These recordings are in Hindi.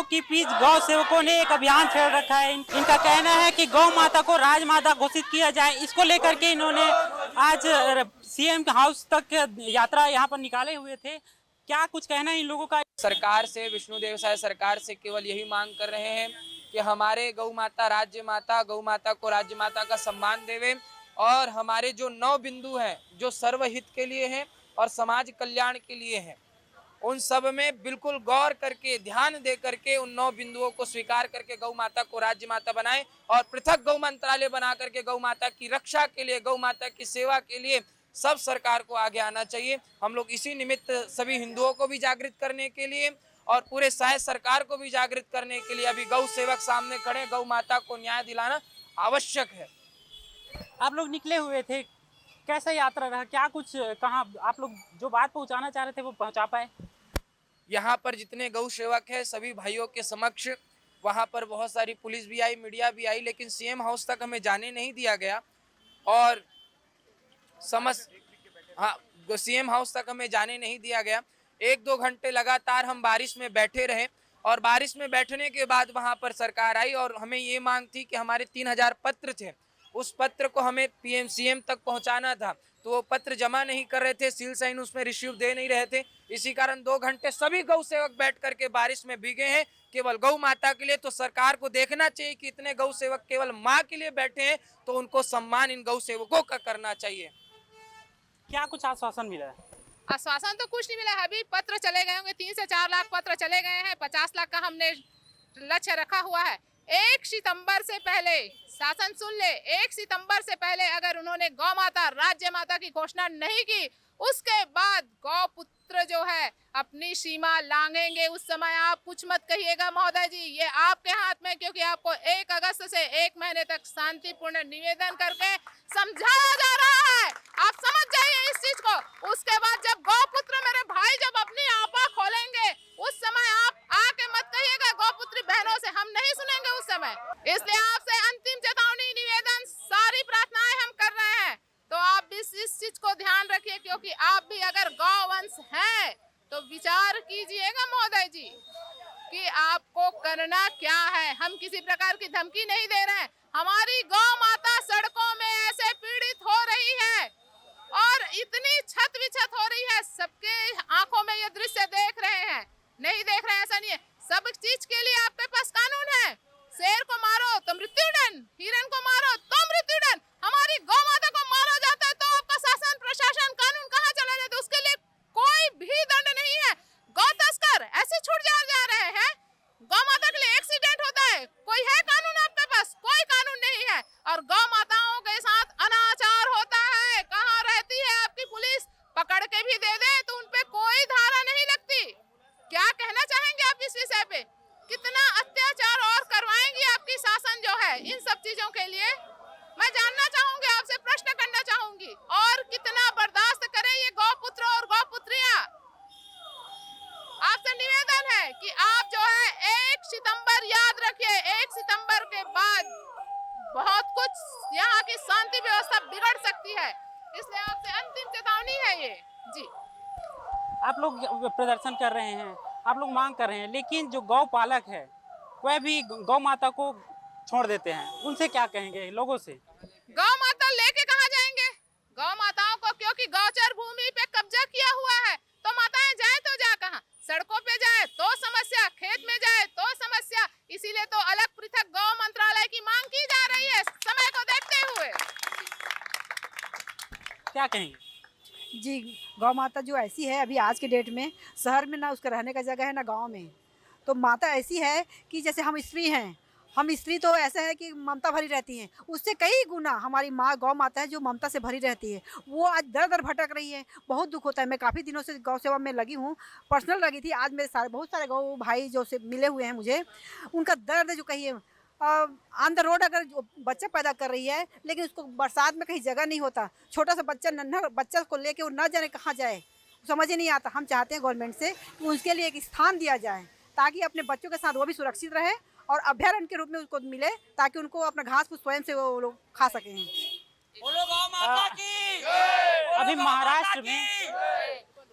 लो कि प्लीज गौ सेवकों ने एक अभियान छेड़ रखा है। इनका कहना है कि गौ माता को राजमाता घोषित किया जाए। इसको लेकर के इन्होंने आज सीएम हाउस तक यात्रा यहाँ पर निकाले हुए थे। क्या कुछ कहना है इन लोगों का? सरकार से, विष्णुदेव साय सरकार से केवल यही मांग कर रहे हैं कि हमारे गौ माता राज्य माता, गौ माता को राज्य माता का सम्मान देवे और हमारे जो 9 बिंदु हैं जो सर्वहित के लिए हैं और समाज कल्याण के लिए हैं, उन सब में बिल्कुल गौर करके, ध्यान दे करके उन 9 बिंदुओं को स्वीकार करके गौ माता को राज्य माता बनाएं और पृथक गौ मंत्रालय बना करके गौ माता की रक्षा के लिए, गौ माता की सेवा के लिए सब सरकार को आगे आना चाहिए। हम लोग इसी निमित्त सभी हिंदुओं को भी जागृत करने के लिए और पूरे साय सरकार को भी जागृत करने के लिए अभी गौ सेवक सामने खड़े। गौ माता को न्याय दिलाना आवश्यक है। आप लोग निकले हुए थे, कैसा यात्रा रहा? क्या कुछ कहाँ आप लोग जो बात पहुँचाना चाह रहे थे वो पहुँचा पाए? यहाँ पर जितने गौ सेवक है सभी भाइयों के समक्ष वहाँ पर बहुत सारी पुलिस भी आई, मीडिया भी आई, लेकिन सीएम हाउस तक हमें जाने नहीं दिया गया और सीएम हाउस तक हमें जाने नहीं दिया गया। 1-2 घंटे लगातार हम बारिश में बैठे रहे और बारिश में बैठने के बाद वहाँ पर सरकार आई और हमें ये मांग थी कि हमारे 3000 पत्र थे, उस पत्र को हमें पीएम सीएम तक पहुँचाना था, तो वो पत्र जमा नहीं कर रहे थे, सील साइन उसमें रिसीव दे नहीं रहे थे। इसी कारण 2 घंटे सभी गौ सेवक बैठ करके बारिश में भीगे हैं केवल गौ माता के लिए। तो सरकार को देखना चाहिए कि इतने गौ सेवक केवल माँ के लिए बैठे हैं, तो उनको सम्मान इन गौ सेवकों का करना चाहिए। क्या कुछ आश्वासन मिला है? आश्वासन तो कुछ नहीं मिला है। अभी पत्र चले गए होंगे, 3 से 4 लाख पत्र चले गए हैं। 50 लाख का हमने लक्ष्य रखा हुआ है। 1 सितंबर से पहले, शासन सुन ले, 1 सितंबर से पहले अगर उन्होंने गौ माता राज्य माता की घोषणा नहीं की, उसके बाद गौ पुत्र जो है अपनी सीमा लांघेंगे। उस समय आप कुछ मत कहिएगा महोदय जी, ये आपके हाथ में, क्योंकि आपको 1 अगस्त से 1 महीने तक शांतिपूर्ण निवेदन करके समझाया जा रहा है। आप समझ जाइए इस चीज को। उसके बाद जब गौ पुत्र मेरे भाई जब अपनी आपा खोलेंगे, उस समय आप आके मत कहिएगा गौपुत्री बहनों से, हम नहीं सुनेंगे उस समय। इसलिए आपसे अंतिम चेतावनी, निवेदन, सारी प्रार्थनाएं हम कर रहे हैं, तो आप भी इस चीज को ध्यान रखिए, क्योंकि आप भी अगर गौवंश हैं तो विचार कीजिएगा महोदय जी कि आपको करना क्या है। हम किसी प्रकार की धमकी नहीं दे रहे हैं। हमारी गौ माता सड़कों में ऐसे पीड़ित हो रही है और इतनी छत विछत हो रही है, सबके आंखों में ये दृश्य देख रहे हैं, नहीं देख रहे हैं ऐसा नहीं है। सब चीज के लिए आपके पास कानून है। शेर को मारो तो मृत्युदंड, हिरण को मारो तो मृत्युदंड, हमारी गौ माता को मारा जाता है तो आपका शासन प्रशासन कानून कहाँ चला जाता है? उसके लिए कोई भी दंड नहीं है। गौ तस्कर ऐसे छूट जा रहे हैं। गौ माता के लिए एक्सीडेंट होता है, कोई है कानून आपके पास? कोई कानून नहीं है। और गौ माताओं के साथ अनाचार होता है। कहाँ रहती है आपकी पुलिस? पकड़ के भी दे दे तो उनपे कोई धारा नहीं लगती। क्या कहना चाहेंगे आप इस विषय पे? कितना अत्याचार और करवाएंगी आपकी शासन जो है इन सब चीजों के लिए? मैं जानना चाहूंगी, आपसे प्रश्न करना चाहूंगी, और कितना बर्दाश्त करें ये गौपुत्र और गौपुत्रियां? आपसे निवेदन है कि आप जो है 1 सितंबर याद रखिए, 1 सितंबर के बाद बहुत कुछ यहाँ की शांति व्यवस्था बिगड़ सकती है। इसलिए आपसे अंतिम चेतावनी है ये जी। आप लोग प्रदर्शन कर रहे हैं, आप लोग मांग कर रहे हैं, लेकिन जो गौ पालक है वह भी गौ माता को छोड़ देते हैं, उनसे क्या कहेंगे लोगों से? गौ माता लेके कहाँ जाएंगे? गौ माताओं को क्योंकि गौचर भूमि पे कब्जा किया हुआ है, तो माताएं जाए तो जा कहाँ? सड़कों पे जाए तो समस्या, खेत में जाए तो समस्या। इसीलिए तो अलग पृथक गौ मंत्रालय की मांग की जा रही है समय को देखते हुए। क्या कहेंगे? जी, गौ माता जो ऐसी है अभी आज के डेट में, शहर में ना उसका रहने का जगह है ना गांव में। तो माता ऐसी है कि जैसे हम स्त्री हैं, हम स्त्री तो ऐसे है कि ममता भरी रहती हैं, उससे कई गुना हमारी माँ गौ माता है जो ममता से भरी रहती है। वो आज दर दर भटक रही है, बहुत दुख होता है। मैं काफ़ी दिनों से गौ सेवा में लगी हूँ, पर्सनल लगी थी। आज मेरे बहुत सारे गौ भाई जो से मिले हुए हैं मुझे, उनका दर्द जो कहिए, ऑन द रोड अगर बच्चा पैदा कर रही है, लेकिन उसको बरसात में कहीं जगह नहीं होता, छोटा सा बच्चा, नन्हा बच्चा को लेके वो न जाने कहाँ जाए, समझ ही नहीं आता। हम चाहते हैं गवर्नमेंट से कि उसके लिए एक स्थान दिया जाए, ताकि अपने बच्चों के साथ वो भी सुरक्षित रहे और अभ्यारण्य के रूप में उसको मिले, ताकि उनको अपना घास फूस स्वयं से वो लोग खा सकें। अभी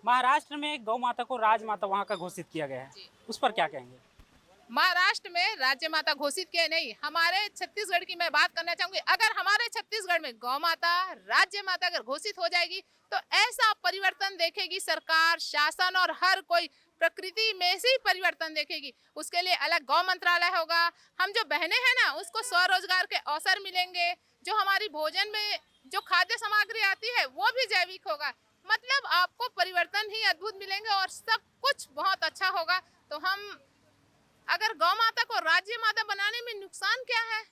महाराष्ट्र में गौ माता को राजमाता वहाँ का घोषित किया गया है, उस पर क्या कहेंगे? महाराष्ट्र में राज्य माता घोषित किए नहीं, हमारे छत्तीसगढ़ की मैं बात करना चाहूंगी। अगर हमारे छत्तीसगढ़ में गौ माता राज्य माता अगर घोषित हो जाएगी तो ऐसा परिवर्तन देखेगी सरकार, शासन और हर कोई प्रकृति में से ही परिवर्तन देखेगी। उसके लिए अलग गौ मंत्रालय होगा। हम जो बहनें हैं ना, उसको स्वरोजगार के अवसर मिलेंगे। जो हमारी भोजन में जो खाद्य सामग्री आती है वो भी जैविक होगा। मतलब आपको परिवर्तन ही अद्भुत मिलेंगे और सब कुछ बहुत अच्छा होगा। तो हम अगर गौ माता को राज्य माता बनाने में नुकसान क्या है?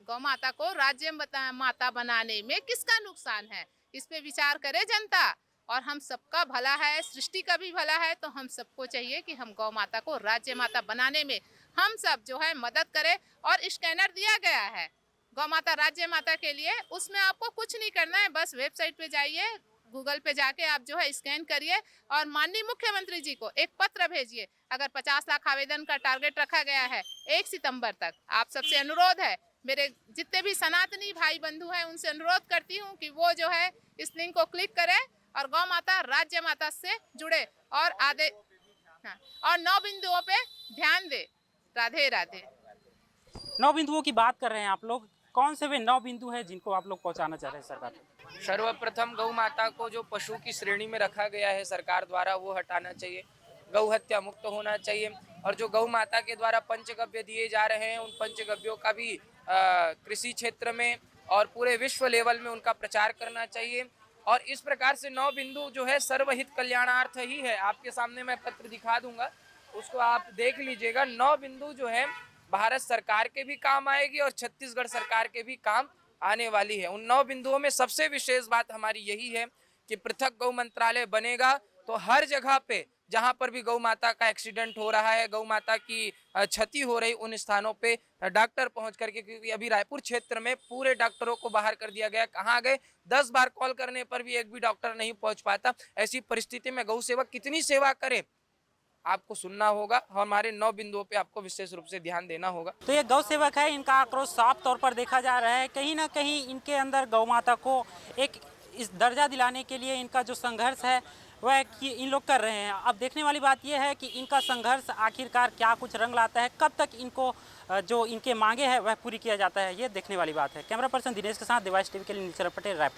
गौ माता को राज्य माता बनाने में किसका नुकसान है? इस पे विचार करे जनता। और हम सबका भला है, सृष्टि का भी भला है, तो हम सबको चाहिए कि हम गौ माता को राज्य माता बनाने में हम सब जो है मदद करें। और स्कैनर दिया गया है गौ माता राज्य माता के लिए, उसमें आपको कुछ नहीं करना है, बस वेबसाइट पे जाइए, गूगल पे जाके आप जो है स्कैन करिए और माननीय मुख्यमंत्री जी को एक पत्र भेजिए। अगर 50 लाख आवेदन का टारगेट रखा गया है 1 सितंबर तक, आप सबसे अनुरोध है, मेरे जितने भी सनातनी भाई बंधु हैं उनसे अनुरोध करती हूँ कि वो जो है इस लिंक को क्लिक करें और गौ माता राज्य माता से जुड़े और और 9 बिंदुओं पे ध्यान दे। राधे राधे। 9 बिंदुओं की बात कर रहे हैं आप लोग, कौन से वे 9 बिंदु हैं जिनको आप लोग पहुंचाना चाह रहे हैं सरकार को? सर्वप्रथम गौ माता को जो पशु की श्रेणी में रखा गया है सरकार द्वारा, वो हटाना चाहिए। गौ हत्या मुक्त होना चाहिए। और जो गौ माता के द्वारा पंचगव्य दिए जा रहे हैं, उन पंचगव्यों का भी कृषि क्षेत्र में और पूरे विश्व लेवल में उनका प्रचार करना चाहिए। और इस प्रकार से 9 बिंदु जो है सर्वहित कल्याणार्थ ही है। आपके सामने मैं पत्र दिखा दूंगा, उसको आप देख लीजिएगा। 9 बिंदु जो है भारत सरकार के भी काम आएगी और छत्तीसगढ़ सरकार के भी काम आने वाली है। उन 9 बिंदुओं में सबसे विशेष बात हमारी यही है कि पृथक गौ मंत्रालय बनेगा तो हर जगह पे जहां पर भी गौ माता का एक्सीडेंट हो रहा है, गौ माता की क्षति हो रही, उन स्थानों पे डॉक्टर पहुंच करके, क्योंकि अभी रायपुर क्षेत्र में पूरे डॉक्टरों को बाहर कर दिया गया। कहाँ गए? 10 बार कॉल करने पर भी एक भी डॉक्टर नहीं पहुंच पाता। ऐसी परिस्थिति में गौ सेवक कितनी सेवा करे, आपको सुनना होगा। हमारे 9 बिंदुओं पे आपको विशेष रूप से ध्यान देना होगा। तो ये गौ सेवक है, इनका आक्रोश साफ तौर पर देखा जा रहा है। कहीं ना कहीं इनके अंदर गौ माता को एक इस दर्जा दिलाने के लिए इनका जो संघर्ष है वह कि इन लोग कर रहे हैं। अब देखने वाली बात यह है कि इनका संघर्ष आखिरकार क्या कुछ रंग लाता है, कब तक इनको जो इनके मांगे हैं वह पूरी किया जाता है, ये देखने वाली बात है। कैमरा पर्सन दिनेश के साथ देवास टीवी के लिए नीलचरण पटेल, रायपुर।